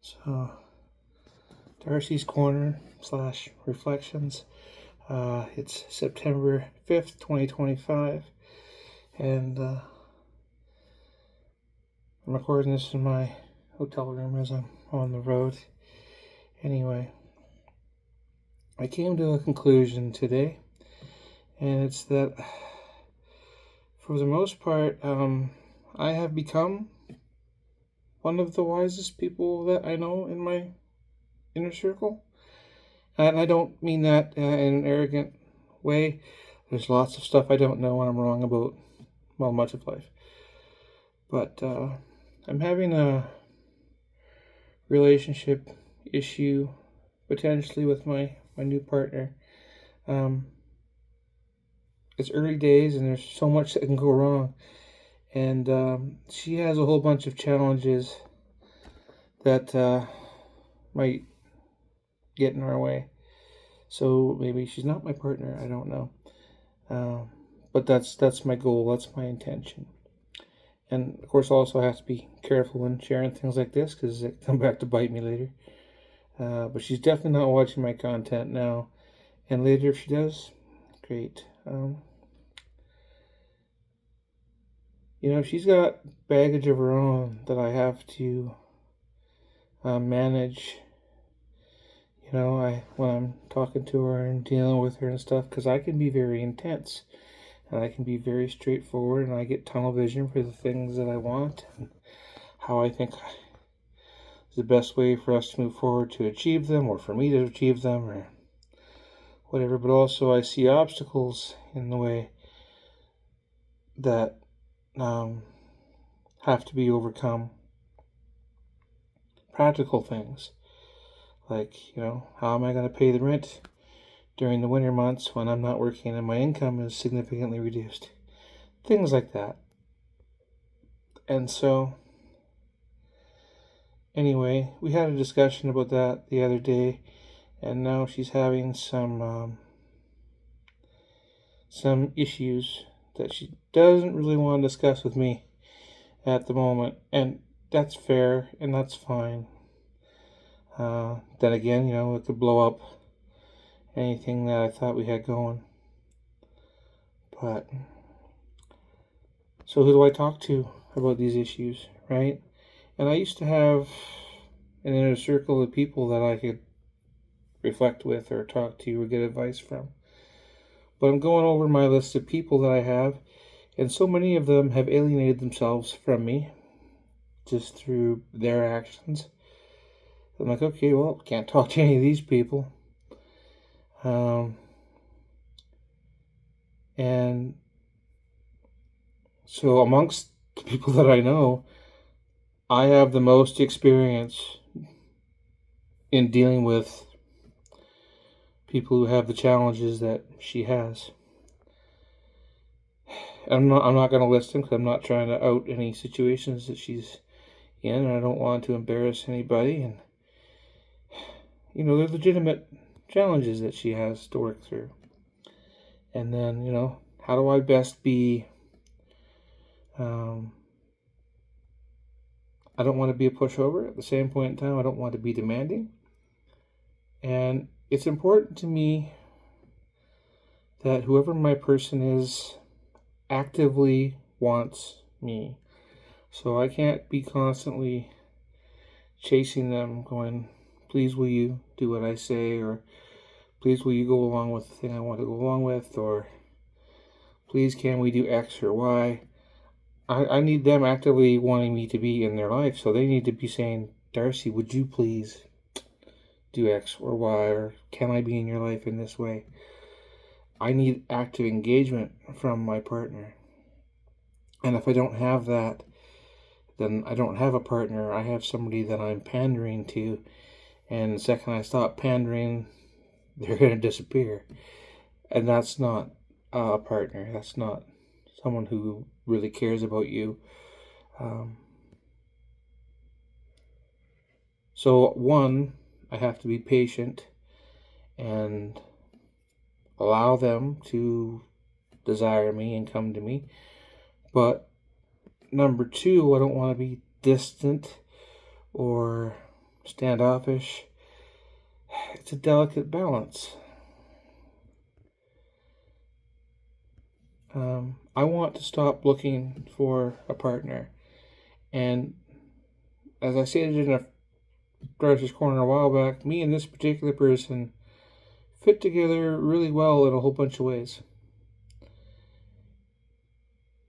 So, Darci's Corner / Reflections. It's September 5th, 2025, and I'm recording this in my hotel room as I'm on the road. Anyway, I came to a conclusion today, and it's that for the most part, I have become one of the wisest people that I know in my inner circle. And I don't mean that in an arrogant way. There's lots of stuff I don't know and I'm wrong about, well, much of life. But I'm having a relationship issue potentially with my new partner. It's early days and there's so much that can go wrong. And she has a whole bunch of challenges that might get in our way. So maybe she's not my partner. I don't know. But that's my goal. That's my intention. And of course, also have to be careful when sharing things like this because it come back to bite me later. But she's definitely not watching my content now. And later, if she does, great. She's got baggage of her own that I have to manage. When I'm talking to her and dealing with her and stuff, because I can be very intense and I can be very straightforward, and I get tunnel vision for the things that I want and how I think is the best way for us to move forward to achieve them, or for me to achieve them, or whatever. But also, I see obstacles in the way that have to be overcome. Practical things. Like, how am I going to pay the rent during the winter months when I'm not working and my income is significantly reduced? Things like that. And so, anyway, we had a discussion about that the other day, and now she's having some issues that she doesn't really want to discuss with me at the moment, and that's fair and that's fine. Then again, it could blow up anything that I thought we had going. But so who do I talk to about these issues, right? And I used to have an inner circle of people that I could reflect with or talk to or get advice from. But I'm going over my list of people that I have, and so many of them have alienated themselves from me just through their actions. I'm like, okay, well, can't talk to any of these people. And so amongst the people that I know, I have the most experience in dealing with people who have the challenges that she has. I'm not going to list them because I'm not trying to out any situations that she's in, and I don't want to embarrass anybody. And they're legitimate challenges that she has to work through. And then, how do I best be? I don't want to be a pushover. At the same point in time, I don't want to be demanding. And it's important to me that whoever my person is actively wants me. So I can't be constantly chasing them, going, please will you do what I say, or please will you go along with the thing I want to go along with, or please can we do X or Y. I need them actively wanting me to be in their life, so they need to be saying, Darci, would you please do X or Y, or can I be in your life in this way? I need active engagement from my partner. And if I don't have that, then I don't have a partner. I have somebody that I'm pandering to, and the second I stop pandering, they're going to disappear. And that's not a partner. That's not someone who really cares about you. So one, I have to be patient and allow them to desire me and come to me. But number two, I don't want to be distant or standoffish. It's a delicate balance. I want to stop looking for a partner. And as I stated in a Darci's Corner a while back, me and this particular person fit together really well in a whole bunch of ways.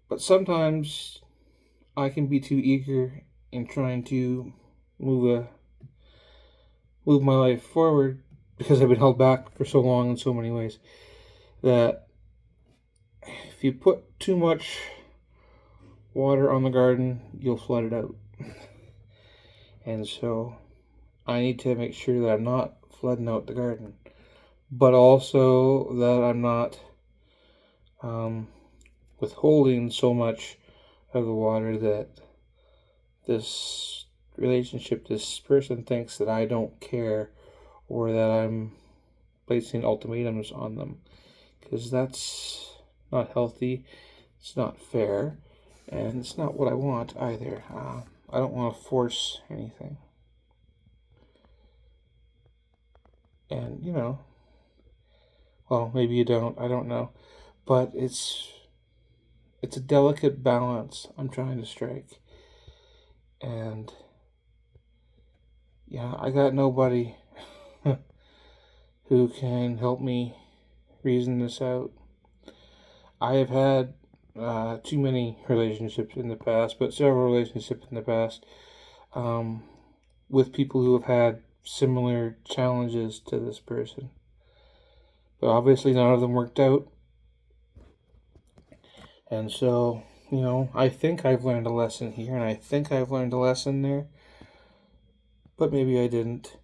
But sometimes I can be too eager in trying to move my life forward because I've been held back for so long in so many ways that if you put too much water on the garden, you'll flood it out. And so I need to make sure that I'm not flooding out the garden, but also that I'm not withholding so much of the water that this relationship, this person thinks that I don't care or that I'm placing ultimatums on them, because that's not healthy, it's not fair, and it's not what I want either. I don't want to force anything. And, well, maybe you don't, I don't know. But it's a delicate balance I'm trying to strike. And, yeah, I got nobody who can help me reason this out. I have had too many relationships in the past, but several relationships in the past with people who have had similar challenges to this person. But obviously none of them worked out. And so, I think I've learned a lesson here, and I think I've learned a lesson there. But maybe I didn't.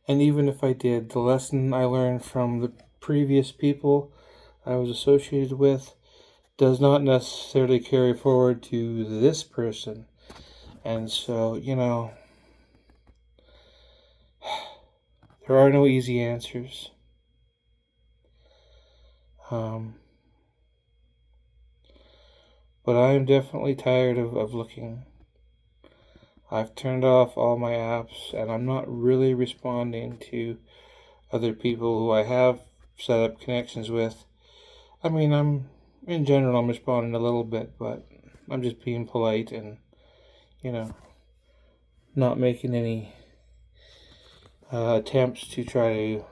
And even if I did, the lesson I learned from the previous people I was associated with does not necessarily carry forward to this person. And so, there are no easy answers. But I am definitely tired of looking. I've turned off all my apps, and I'm not really responding to other people who I have set up connections with. I mean, in general, I'm responding a little bit, but I'm just being polite and, not making any attempts to try to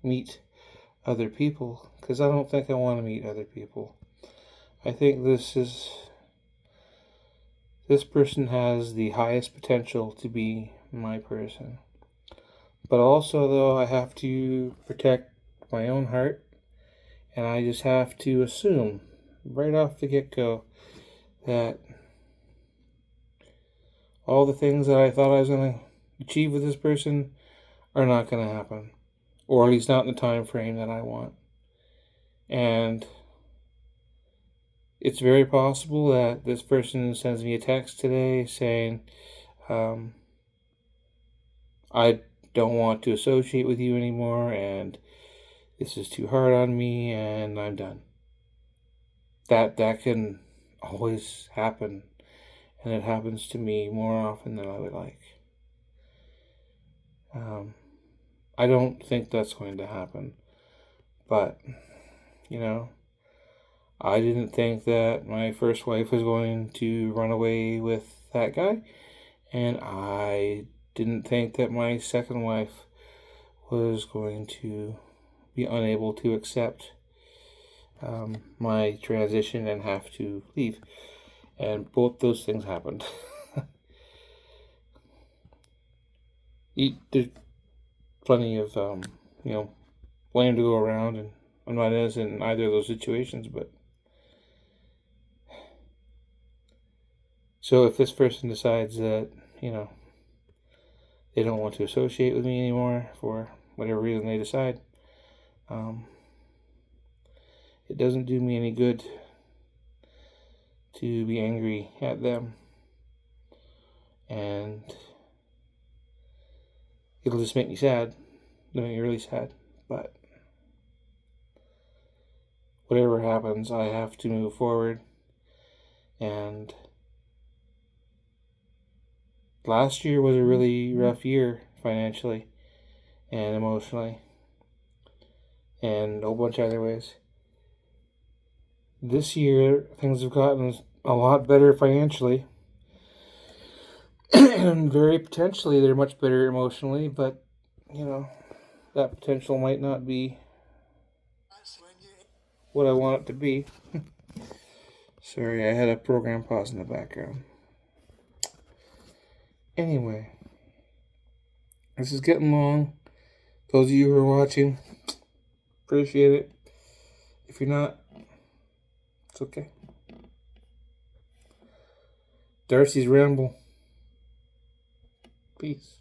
meet other people, because I don't think I want to meet other people. I think this person has the highest potential to be my person. But also, though, I have to protect my own heart, and I just have to assume right off the get-go that all the things that I thought I was going to achieve with this person are not going to happen, or at least not in the time frame that I want. And it's very possible that this person sends me a text today saying, I don't want to associate with you anymore, and this is too hard on me, and I'm done. That can always happen, and it happens to me more often than I would like. I don't think that's going to happen, but, I didn't think that my first wife was going to run away with that guy, and I didn't think that my second wife was going to be unable to accept my transition and have to leave. And both those things happened. There's plenty of, blame to go around, and I'm not innocent in either of those situations, but so if this person decides that, they don't want to associate with me anymore for whatever reason they decide, it doesn't do me any good to be angry at them. And it'll just make me sad. It'll make me really sad. But whatever happens, I have to move forward. And Last year was a really rough year financially and emotionally and a whole bunch of other ways. This year, things have gotten a lot better financially. And very potentially, they're much better emotionally, but, that potential might not be what I want it to be. Sorry, I had a program pause in the background. Anyway, this is getting long. Those of you who are watching, appreciate it. If you're not, it's okay. Darci's Ramble. Peace.